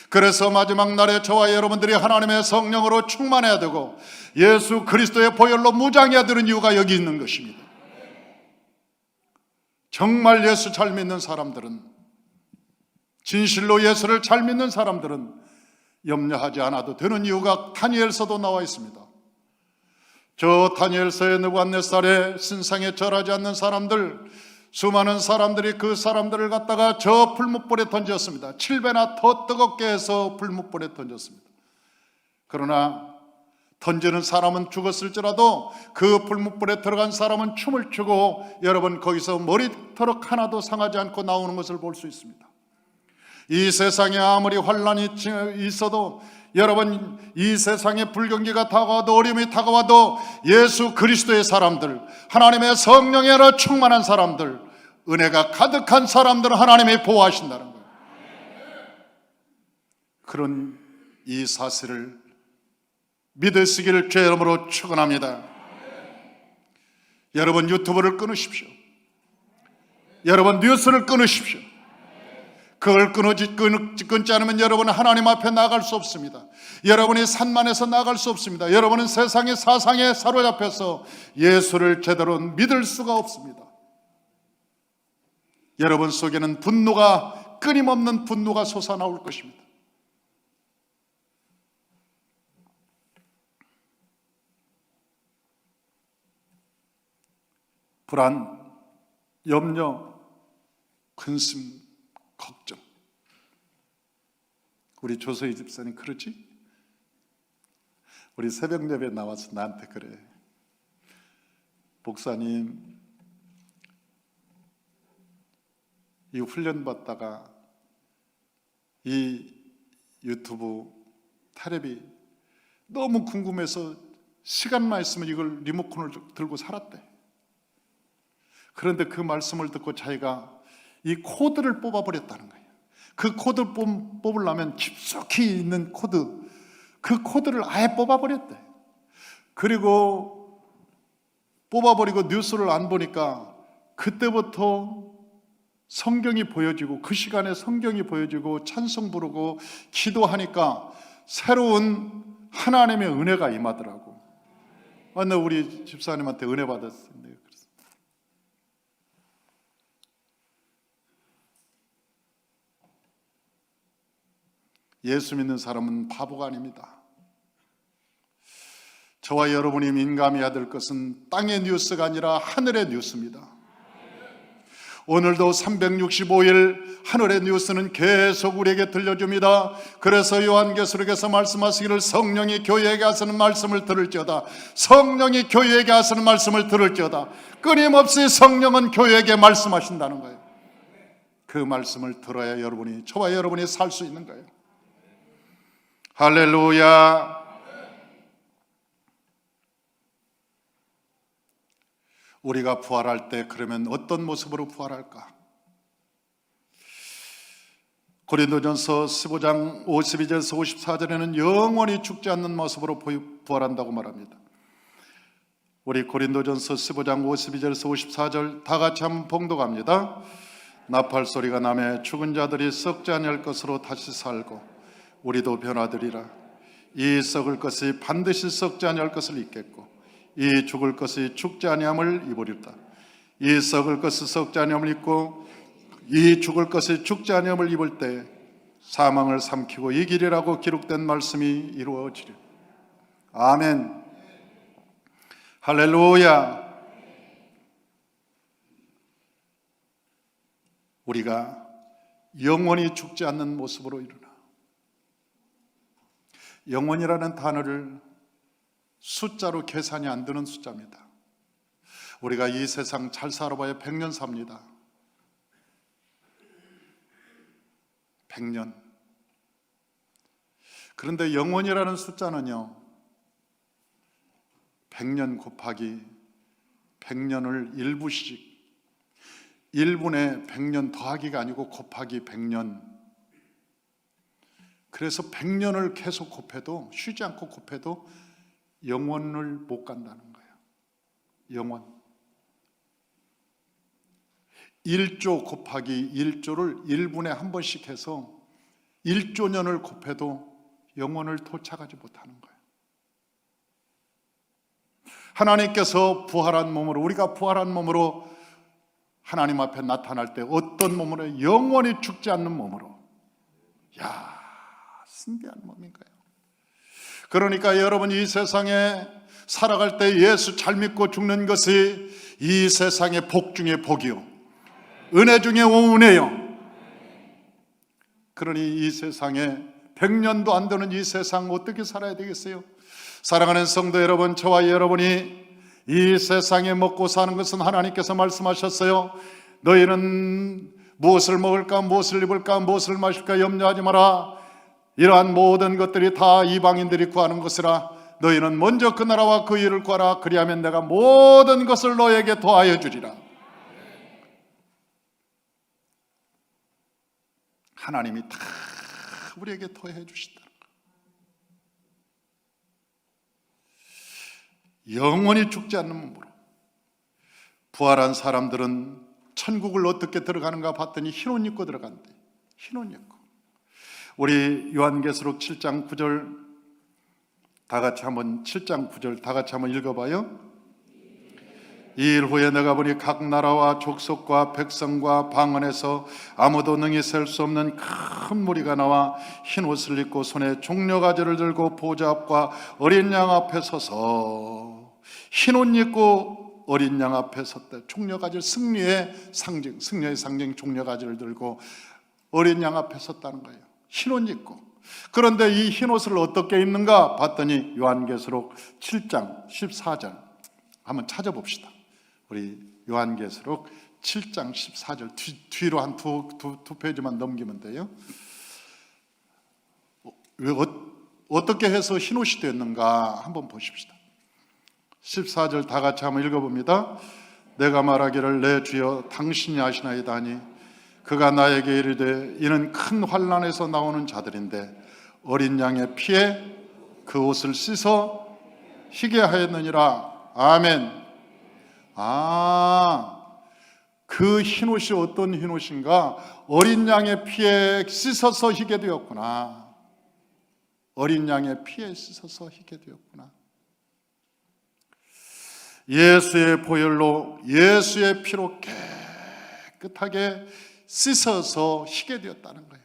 그래서 마지막 날에 저와 여러분들이 하나님의 성령으로 충만해야 되고 예수 그리스도의 보혈로 무장해야 되는 이유가 여기 있는 것입니다. 정말 예수 잘 믿는 사람들은, 진실로 예수를 잘 믿는 사람들은 염려하지 않아도 되는 이유가 다니엘서도 나와 있습니다. 저 다니엘서의 느부갓네살의 신상에 절하지 않는 사람들, 수많은 사람들이 그 사람들을 갖다가 저 불못불에 던졌습니다. 7배나 더 뜨겁게 해서 불못불에 던졌습니다. 그러나 던지는 사람은 죽었을지라도 그 불못불에 들어간 사람은 춤을 추고 여러분 거기서 머리털럭 하나도 상하지 않고 나오는 것을 볼 수 있습니다. 이 세상에 아무리 환란이 있어도, 여러분 이 세상에 불경기가 다가와도 어려움이 다가와도 예수 그리스도의 사람들, 하나님의 성령으로 충만한 사람들, 은혜가 가득한 사람들은 하나님이 보호하신다는 거예요. 그런 이 사실을 믿으시기를 주의 이름으로 축원합니다. 여러분 유튜브를 끊으십시오. 여러분 뉴스를 끊으십시오. 그걸 끊지 않으면 여러분은 하나님 앞에 나아갈 수 없습니다. 여러분이 산만해서 나아갈 수 없습니다. 여러분은 세상의 사상에 사로잡혀서 예수를 제대로 믿을 수가 없습니다. 여러분 속에는 분노가 끊임없는 분노가 솟아나올 것입니다. 불안, 염려, 근심, 걱정. 우리 조서희 집사님 그러지? 우리 새벽 예배 나와서 나한테 그래. 목사님, 이 훈련 받다가 이 유튜브 텔레비 너무 궁금해서 시간만 있으면 이걸 리모컨을 들고 살았대. 그런데 그 말씀을 듣고 자기가 이 코드를 뽑아버렸다는 거예요. 그 코드를 뽑으려면 깊숙이 있는 코드, 그 코드를 아예 뽑아버렸대. 그리고 뽑아버리고 뉴스를 안 보니까 그때부터 성경이 보여지고, 그 시간에 성경이 보여지고 찬송 부르고 기도하니까 새로운 하나님의 은혜가 임하더라고. 나 우리 집사님한테 은혜 받았어요. 예수 믿는 사람은 바보가 아닙니다. 저와 여러분이 민감해야 될 것은 땅의 뉴스가 아니라 하늘의 뉴스입니다. 오늘도 365일 하늘의 뉴스는 계속 우리에게 들려줍니다. 그래서 요한계시록에서 말씀하시기를 성령이 교회에게 하시는 말씀을 들을지어다. 성령이 교회에게 하시는 말씀을 들을지어다. 끊임없이 성령은 교회에게 말씀하신다는 거예요. 그 말씀을 들어야 여러분이, 저와 여러분이 살 수 있는 거예요. 할렐루야. 우리가 부활할 때 그러면 어떤 모습으로 부활할까? 고린도전서 15장 52절에서 54절에는 영원히 죽지 않는 모습으로 부활한다고 말합니다. 우리 고린도전서 15장 52절에서 54절 다 같이 한번 봉독합니다. 나팔 소리가 나매 죽은 자들이 썩지 아니할 것으로 다시 살고 우리도 변화되리라. 이 썩을 것이 반드시 썩지 아니할 것을 입겠고 이 죽을 것이 죽지 아니함을 입으리라. 이 썩을 것이 썩지 아니함을 입고 이 죽을 것이 죽지 아니함을 입을 때 사망을 삼키고 이기리라고 기록된 말씀이 이루어지리. 아멘. 할렐루야. 우리가 영원히 죽지 않는 모습으로 일어나. 영원이라는 단어를 숫자로 계산이 안 되는 숫자입니다. 우리가 이 세상 잘 살아봐야 100년 삽니다. 100년. 그런데 영원이라는 숫자는요, 100년 곱하기 100년을 1부씩, 1분에 100년 더하기가 아니고 곱하기 100년. 그래서 100년을 계속 곱해도, 쉬지 않고 곱해도 영원을 못 간다는 거예요. 영원. 1조 곱하기 1조를 1분에 한 번씩 해서 1조 년을 곱해도 영원을 도착하지 못하는 거예요. 하나님께서 부활한 몸으로, 우리가 부활한 몸으로 하나님 앞에 나타날 때 어떤 몸으로? 영원히 죽지 않는 몸으로. 야, 신비한 몸인가요? 그러니까 여러분, 이 세상에 살아갈 때 예수 잘 믿고 죽는 것이 이 세상의 복 중에 복이요, 은혜 중에 은혜요. 그러니 이 세상에 100년도 안 되는 이 세상 어떻게 살아야 되겠어요? 사랑하는 성도 여러분, 저와 여러분이 이 세상에 먹고 사는 것은 하나님께서 말씀하셨어요. 너희는 무엇을 먹을까, 무엇을 입을까, 무엇을 마실까 염려하지 마라. 이러한 모든 것들이 다 이방인들이 구하는 것이라. 너희는 먼저 그 나라와 그 일을 구하라. 그리하면 내가 모든 것을 너에게 더하여 주리라. 하나님이 다 우리에게 더해 주신다. 영원히 죽지 않는 몸으로. 부활한 사람들은 천국을 어떻게 들어가는가 봤더니 흰옷 입고 들어간대. 흰옷 입고. 우리 요한계시록 7장 9절 다 같이 한번 7장 9절 다 같이 한번 읽어봐요. 이 일 후에 내가 보니 각 나라와 족속과 백성과 방언에서 아무도 능히 셀 수 없는 큰 무리가 나와 흰 옷을 입고 손에 종려가지를 들고 보좌 앞과 어린 양 앞에 서서, 흰 옷 입고 어린 양 앞에 섰다. 종려가지, 승리의 상징 종려가지를 들고 어린 양 앞에 섰다는 거예요. 흰 옷 입고. 그런데 이 흰 옷을 어떻게 입는가 봤더니 요한계시록 7장 14절 한번 찾아봅시다. 우리 요한계시록 7장 14절 뒤로 한 두 페이지만 넘기면 돼요. 어떻게 해서 흰 옷이 됐는가 한번 보십시다. 14절 다 같이 한번 읽어봅니다. 내가 말하기를 내 주여 당신이 아시나이다 하니 그가 나에게 이르되 이는 큰 환난에서 나오는 자들인데 어린 양의 피에 그 옷을 씻어 희게 하였느니라. 아멘. 그 흰옷이 어떤 흰옷인가? 어린 양의 피에 씻어서 희게 되었구나. 어린 양의 피에 씻어서 희게 되었구나. 예수의 보혈로, 예수의 피로 깨끗하게 씻어서 희게 되었다는 거예요.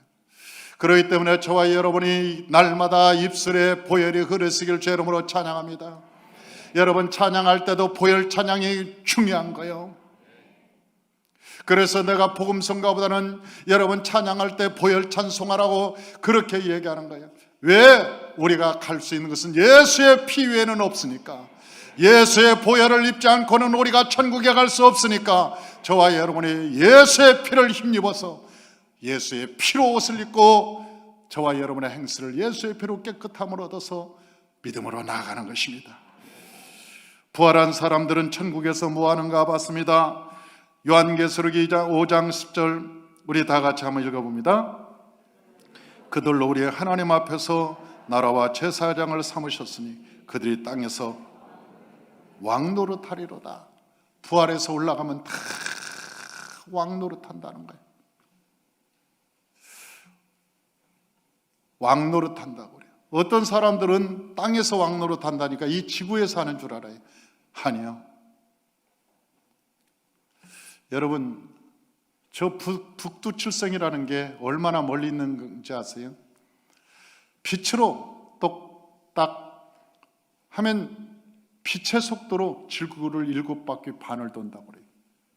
그렇기 때문에 저와 여러분이 날마다 입술에 보혈이 흐르시길 주 이름으로 찬양합니다. 여러분, 찬양할 때도 보혈 찬양이 중요한 거예요. 그래서 내가 복음성가보다는 여러분 찬양할 때 보혈 찬송하라고 그렇게 얘기하는 거예요. 왜? 우리가 갈 수 있는 것은 예수의 피 외에는 없으니까. 예수의 보혈을 입지 않고는 우리가 천국에 갈 수 없으니까 저와 여러분이 예수의 피를 힘입어서 예수의 피로 옷을 입고 저와 여러분의 행실을 예수의 피로 깨끗함을 얻어서 믿음으로 나아가는 것입니다. 부활한 사람들은 천국에서 뭐하는가 봤습니다. 요한계시록 5장 10절 우리 다 같이 한번 읽어봅니다. 그들로 우리의 하나님 앞에서 나라와 제사장을 삼으셨으니 그들이 땅에서 왕노릇하리로다. 부활해서 올라가면 다 왕노릇한다는 거예요. 왕노릇한다고 그래요. 어떤 사람들은 땅에서 왕노릇한다니까 이 지구에서 하는 줄 알아요. 아니요. 여러분, 저 북두칠성이라는 게 얼마나 멀리 있는 건지 아세요? 빛으로 똑딱 하면 빛의 속도로 지구를 7바퀴 반을 돈다고 그래요.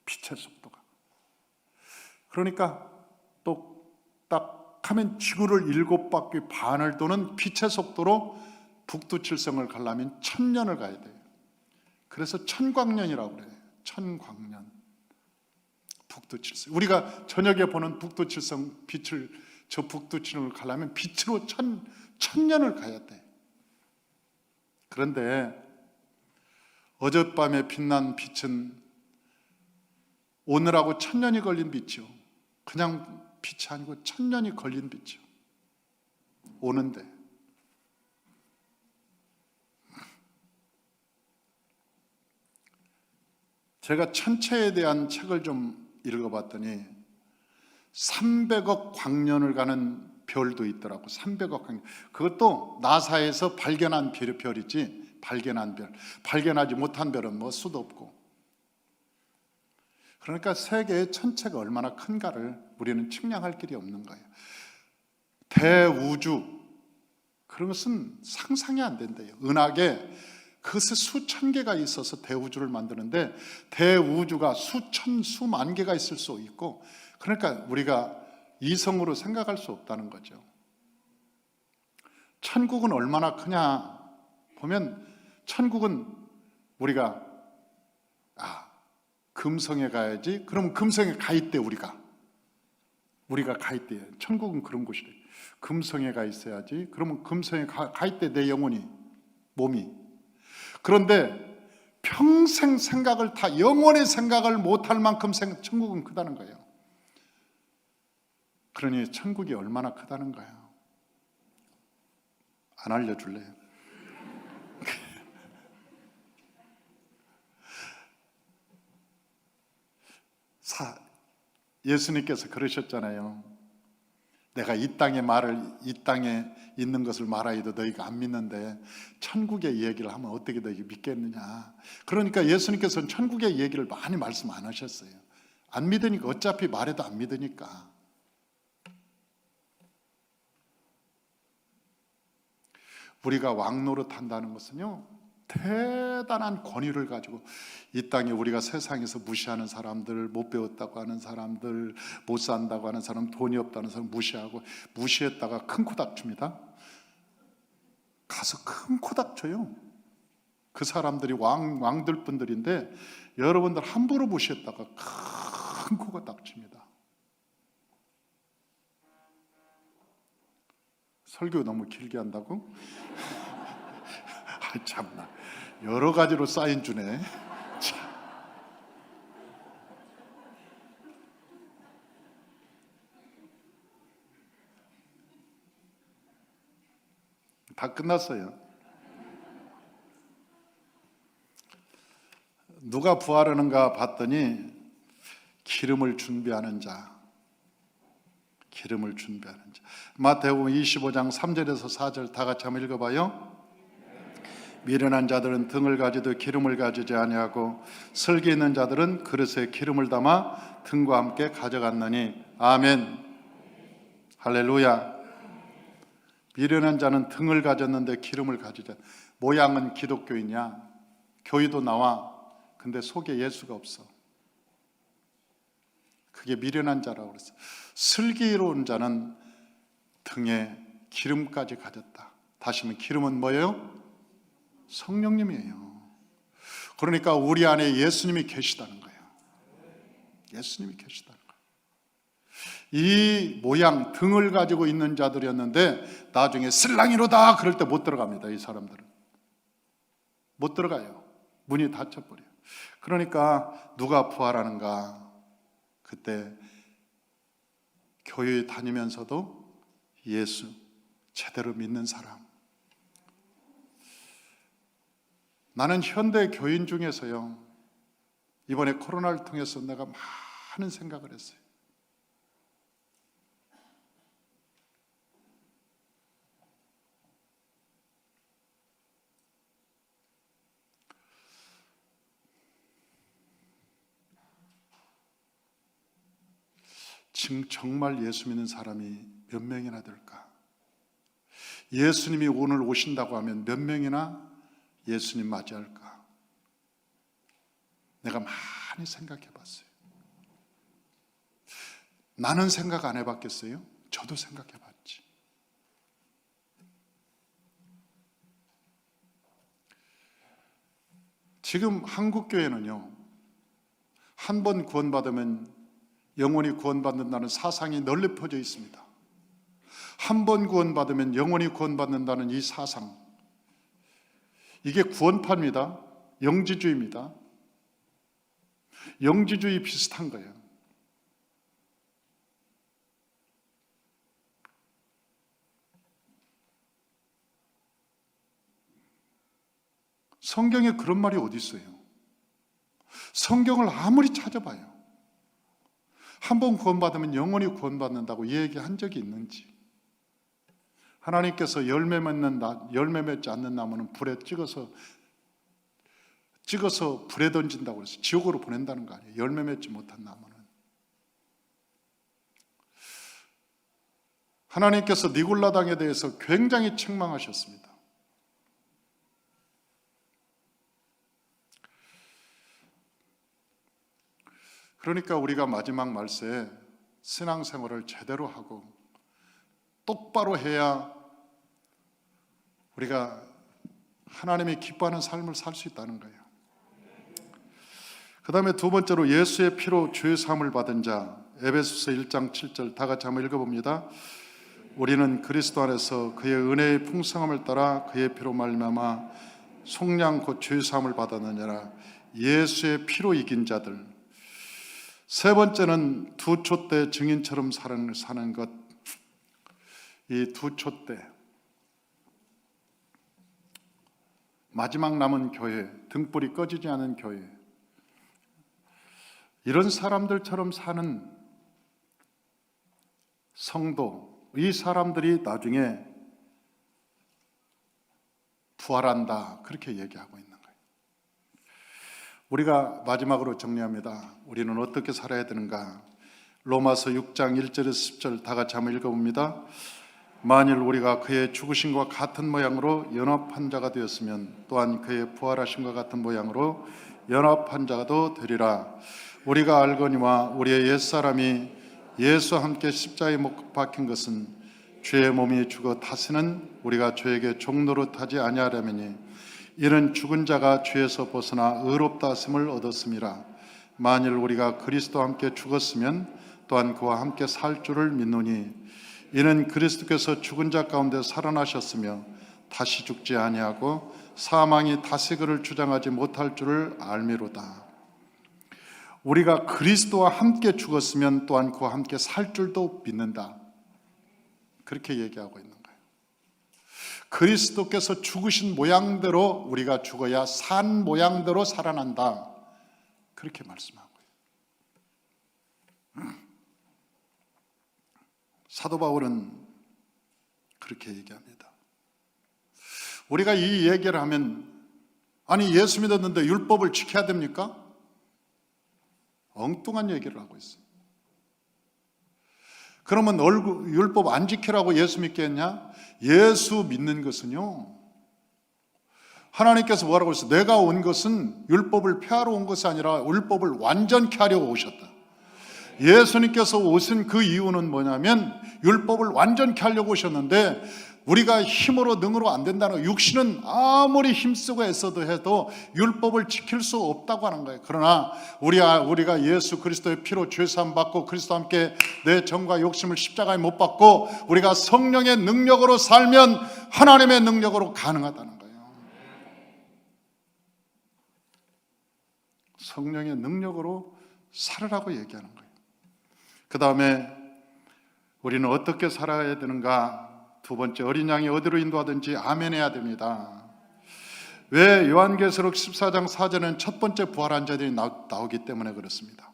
빛의 속도가. 그러니까 똑딱 하면 지구를 7바퀴 반을 도는 빛의 속도로 북두칠성을 가려면 1000년을 가야 돼요. 그래서 천광년이라고 그래요. 천광년. 북두칠성. 우리가 저녁에 보는 북두칠성 빛을, 저 북두칠성을 가려면 빛으로 1000년을 가야 돼. 그런데 어젯밤에 빛난 빛은 오늘하고 1000년이 걸린 빛이요. 그냥 빛이 아니고 1000년이 걸린 빛이요. 오는데. 제가 천체에 대한 책을 좀 읽어봤더니 300억 광년을 가는 별도 있더라고. 300억 광년. 그것도 나사에서 발견한 별이지. 발견한 별. 발견하지 못한 별은 뭐 수도 없고. 그러니까 세계의 천체가 얼마나 큰가를 우리는 측량할 길이 없는 거예요. 대우주, 그런 것은 상상이 안 된대요. 은하계 그것에 수천 개가 있어서 대우주를 만드는데 대우주가 수천, 수만 개가 있을 수 있고, 그러니까 우리가 이성으로 생각할 수 없다는 거죠. 천국은 얼마나 크냐 보면, 천국은 우리가 금성에 가야지. 그럼 금성에 가 있대. 우리가 가 있대. 천국은 그런 곳이래. 금성에 가 있어야지. 그러면 금성에 가 있대. 내 영혼이, 몸이. 그런데 평생 생각을 다, 영원의 생각을 못할 만큼 천국은 크다는 거예요. 그러니 천국이 얼마나 크다는 거예요. 안 알려줄래요? 예수님께서 그러셨잖아요. 내가 이 땅에 있는 것을 말하여도 너희가 안 믿는데 천국의 얘기를 하면 어떻게 너희가 믿겠느냐. 그러니까 예수님께서는 천국의 얘기를 많이 말씀 안 하셨어요. 안 믿으니까, 어차피 말해도 안 믿으니까. 우리가 왕노릇 한다는 것은요, 대단한 권위를 가지고 이 땅에 우리가 세상에서 무시하는 사람들, 못 배웠다고 하는 사람들, 못 산다고 하는 사람, 돈이 없다는 사람 무시했다가 큰 코 닥칩니다. 가서 큰 코 닥쳐요. 그 사람들이 왕들 분들인데 여러분들 함부로 무시했다가 큰 코가 닥칩니다. 설교 너무 길게 한다고? 아, 참나. 여러 가지로 쌓인 주네. 다 끝났어요. 누가 부활하는가 봤더니 기름을 준비하는 자. 기름을 준비하는 자. 마태복음 25장 3절에서 4절 다 같이 한번 읽어봐요. 미련한 자들은 등을 가지도 기름을 가지지 아니하고 설기 있는 자들은 그릇에 기름을 담아 등과 함께 가져갔느니. 아멘. 할렐루야. 미련한 자는 등을 가졌는데 기름을 가지지 않아. 모양은 기독교이냐? 교회도 나와. 근데 속에 예수가 없어. 그게 미련한 자라고 그랬어. 슬기로운 자는 등에 기름까지 가졌다. 다시 말하면 기름은 뭐예요? 성령님이에요. 그러니까 우리 안에 예수님이 계시다는 거예요. 예수님이 계시다는 거예요. 이 모양 등을 가지고 있는 자들이었는데 나중에 슬랑이로다 그럴 때 못 들어갑니다. 이 사람들은 못 들어가요. 문이 닫혀버려요. 그러니까 누가 부활하는가? 그때 교회 다니면서도 예수 제대로 믿는 사람. 나는 현대 교인 중에서요, 이번에 코로나를 통해서 내가 많은 생각을 했어요. 지금 정말 예수 믿는 사람이 몇 명이나 될까? 예수님이 오늘 오신다고 하면 몇 명이나 예수님 맞이할까? 내가 많이 생각해 봤어요. 나는 생각 안 해봤겠어요? 저도 생각해 봤지. 지금 한국교회는요, 한 번 구원받으면 영원히 구원받는다는 사상이 널리 퍼져 있습니다. 한 번 구원받으면 영원히 구원받는다는 이 사상, 이게 구원파입니다. 영지주의입니다. 영지주의 비슷한 거예요. 성경에 그런 말이 어디 있어요? 성경을 아무리 찾아봐요. 한 번 구원받으면 영원히 구원받는다고 이 얘기 한 적이 있는지. 하나님께서 열매 맺지 않는 나무는 불에 찍어서 불에 던진다고 해서 지옥으로 보낸다는 거 아니에요. 열매 맺지 못한 나무는. 하나님께서 니골라당에 대해서 굉장히 책망하셨습니다. 그러니까 우리가 마지막 말세에 신앙생활을 제대로 하고 똑바로 해야 우리가 하나님이 기뻐하는 삶을 살 수 있다는 거예요. 그 다음에 두 번째로 예수의 피로 죄 사함을 받은 자, 에베소서 1장 7절 다 같이 한번 읽어봅니다. 우리는 그리스도 안에서 그의 은혜의 풍성함을 따라 그의 피로 말미암아 속량 곧 죄 사함을 받았느니라. 예수의 피로 이긴 자들. 세 번째는 두 촛대 증인처럼 사는 것. 이 두 촛대, 마지막 남은 교회, 등불이 꺼지지 않은 교회, 이런 사람들처럼 사는 성도, 이 사람들이 나중에 부활한다, 그렇게 얘기하고 있는 거예요. 우리가 마지막으로 정리합니다. 우리는 어떻게 살아야 되는가? 로마서 6장 1절에서 10절 다 같이 한번 읽어봅니다. 만일 우리가 그의 죽으심과 같은 모양으로 연합한 자가 되었으면 또한 그의 부활하심과 같은 모양으로 연합한 자도 되리라. 우리가 알거니와 우리의 옛사람이 예수와 함께 십자가에 못 박힌 것은 죄의 몸이 죽어 다시는 우리가 죄에게 종노릇하지 아니하려니니 이는 죽은 자가 죄에서 벗어나 의롭다 하심을 얻었음이라. 만일 우리가 그리스도와 함께 죽었으면 또한 그와 함께 살 줄을 믿노니 이는 그리스도께서 죽은 자 가운데 살아나셨으며 다시 죽지 아니하고 사망이 다시 그를 주장하지 못할 줄을 알미로다. 우리가 그리스도와 함께 죽었으면 또한 그와 함께 살 줄도 믿는다, 그렇게 얘기하고 있는 거예요. 그리스도께서 죽으신 모양대로 우리가 죽어야 산 모양대로 살아난다, 그렇게 말씀하고 있어요. 사도 바울은 그렇게 얘기합니다. 우리가 이 얘기를 하면, 아니 예수 믿었는데 율법을 지켜야 됩니까? 엉뚱한 얘기를 하고 있어요. 그러면 율법 안 지키라고 예수 믿게 했냐? 예수 믿는 것은요, 하나님께서 뭐라고 했어요? 내가 온 것은 율법을 폐하러 온 것이 아니라 율법을 완전케 하려고 오셨다. 예수님께서 오신 그 이유는 뭐냐면 율법을 완전케 하려고 오셨는데, 우리가 힘으로 능으로 안 된다는 거예요. 육신은 아무리 힘쓰고 애써도 해도 율법을 지킬 수 없다고 하는 거예요. 그러나 우리가 예수 그리스도의 피로 죄사함 받고 그리스도와 함께 내 정과 욕심을 십자가에 못 박고 우리가 성령의 능력으로 살면 하나님의 능력으로 가능하다는 거예요. 성령의 능력으로 살으라고 얘기하는 거예요. 그 다음에 우리는 어떻게 살아야 되는가? 두 번째, 어린 양이 어디로 인도하든지 아멘해야 됩니다. 왜? 요한계시록 14장 4절은 첫 번째 부활한 자들이 나오기 때문에 그렇습니다.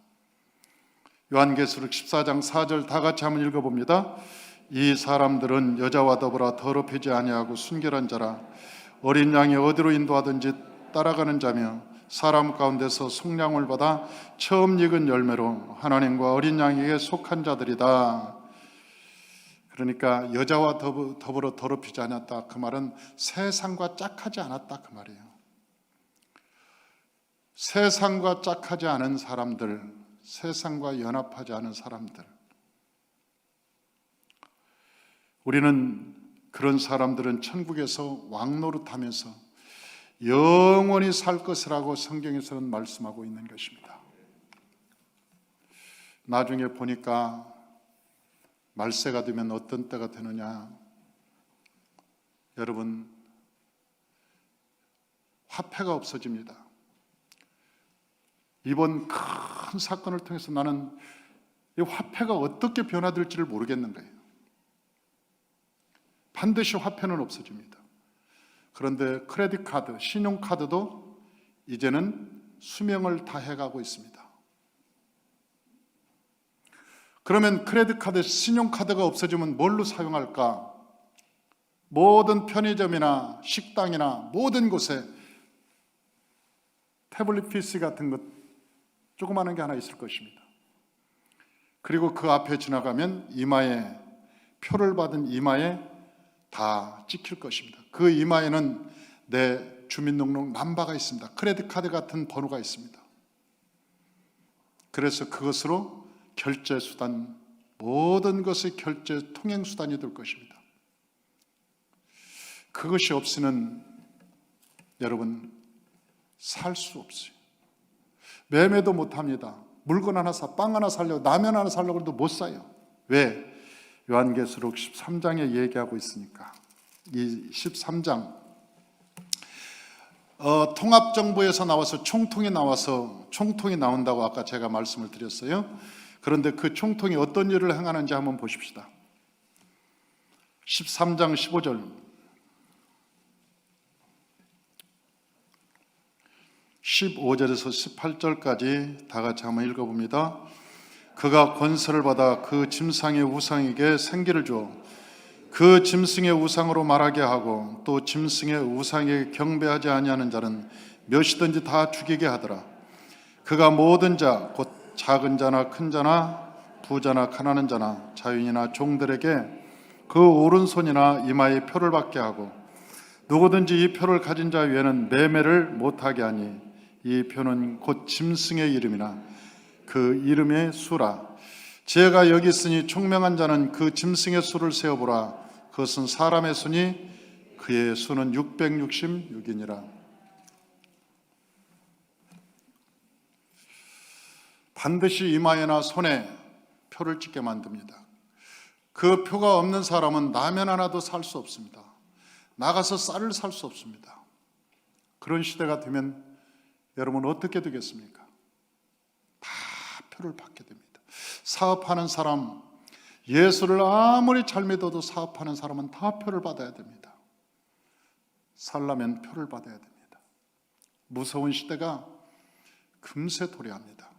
요한계시록 14장 4절 다 같이 한번 읽어봅니다. 이 사람들은 여자와 더불어 더럽히지 아니하고 순결한 자라. 어린 양이 어디로 인도하든지 따라가는 자며 사람 가운데서 속량을 받아 처음 익은 열매로 하나님과 어린 양에게 속한 자들이다. 그러니까 여자와 더불어 더럽히지 않았다, 그 말은 세상과 짝하지 않았다, 그 말이에요. 세상과 짝하지 않은 사람들, 세상과 연합하지 않은 사람들, 우리는 그런 사람들은 천국에서 왕노릇하면서 영원히 살 것이라고 성경에서는 말씀하고 있는 것입니다. 나중에 보니까 말세가 되면 어떤 때가 되느냐? 여러분, 화폐가 없어집니다. 이번 큰 사건을 통해서 나는 이 화폐가 어떻게 변화될지를 모르겠는 거예요. 반드시 화폐는 없어집니다. 그런데 크레딧 카드, 신용카드도 이제는 수명을 다해가고 있습니다. 그러면 크레딧 카드, 신용카드가 없어지면 뭘로 사용할까? 모든 편의점이나 식당이나 모든 곳에 태블릿 PC 같은 것 조그마한 게 하나 있을 것입니다. 그리고 그 앞에 지나가면 이마에, 표를 받은 이마에 다 찍힐 것입니다. 그 이마에는 내 주민등록 넘버가 있습니다. 크레딧 카드 같은 번호가 있습니다. 그래서 그것으로 결제 수단, 모든 것의 결제 통행 수단이 될 것입니다. 그것이 없이는 여러분 살 수 없어요. 매매도 못합니다. 물건 하나 빵 하나 사려고, 라면 하나 사려고 해도 못 사요. 왜? 요한계시록 13장에 얘기하고 있으니까. 이 13장 통합정부에서 나와서 총통이 나온다고 아까 제가 말씀을 드렸어요. 그런데 그 총통이 어떤 일을 행하는지 한번 보십시다. 13장 15절 15절에서 18절까지 다 같이 한번 읽어봅니다. 그가 권세를 받아 그 짐승의 우상에게 생기를 주어 그 짐승의 우상으로 말하게 하고 또 짐승의 우상에게 경배하지 아니하는 자는 몇이든지 다 죽이게 하더라. 그가 모든 자 곧 작은 자나 큰 자나 부자나 가난한 자나 자유인이나 종들에게 그 오른손이나 이마에 표를 받게 하고 누구든지 이 표를 가진 자 외에는 매매를 못하게 하니 이 표는 곧 짐승의 이름이나 그 이름의 수라. 제가 여기 있으니 총명한 자는 그 짐승의 수를 세어보라. 그것은 사람의 수니 그의 수는 666이니라. 반드시 이마에나 손에 표를 찍게 만듭니다. 그 표가 없는 사람은 라면 하나도 살 수 없습니다. 나가서 쌀을 살 수 없습니다. 그런 시대가 되면 여러분 어떻게 되겠습니까? 다 표를 받게 됩니다. 사업하는 사람, 예수를 아무리 잘 믿어도 사업하는 사람은 다 표를 받아야 됩니다. 살려면 표를 받아야 됩니다. 무서운 시대가 금세 도래합니다.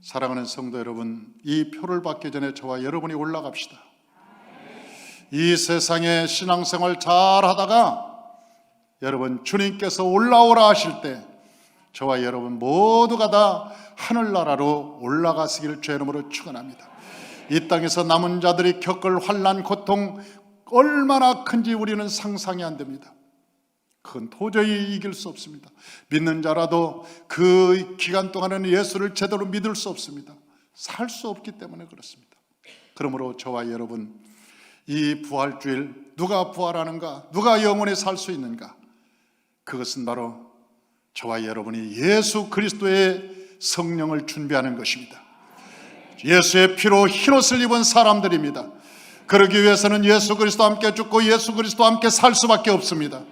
사랑하는 성도 여러분, 이 표를 받기 전에 저와 여러분이 올라갑시다. 이 세상에 신앙생활 잘 하다가 여러분 주님께서 올라오라 하실 때 저와 여러분 모두가 다 하늘나라로 올라가시기를 주의 이름으로 축원합니다. 이 땅에서 남은 자들이 겪을 환난, 고통 얼마나 큰지 우리는 상상이 안 됩니다. 그건 도저히 이길 수 없습니다. 믿는 자라도 그 기간 동안에는 예수를 제대로 믿을 수 없습니다. 살 수 없기 때문에 그렇습니다. 그러므로 저와 여러분, 이 부활주일 누가 부활하는가, 누가 영원히 살 수 있는가, 그것은 바로 저와 여러분이 예수 그리스도의 성령을 준비하는 것입니다. 예수의 피로 흰옷을 입은 사람들입니다. 그러기 위해서는 예수 그리스도와 함께 죽고 예수 그리스도와 함께 살 수밖에 없습니다.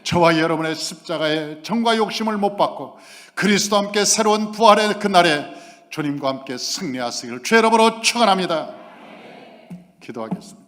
저와 여러분의 십자가의 정과 욕심을 못 받고 그리스도와 함께 새로운 부활의 그날에 주님과 함께 승리하시기를 주의 이름으로 축원합니다. 기도하겠습니다.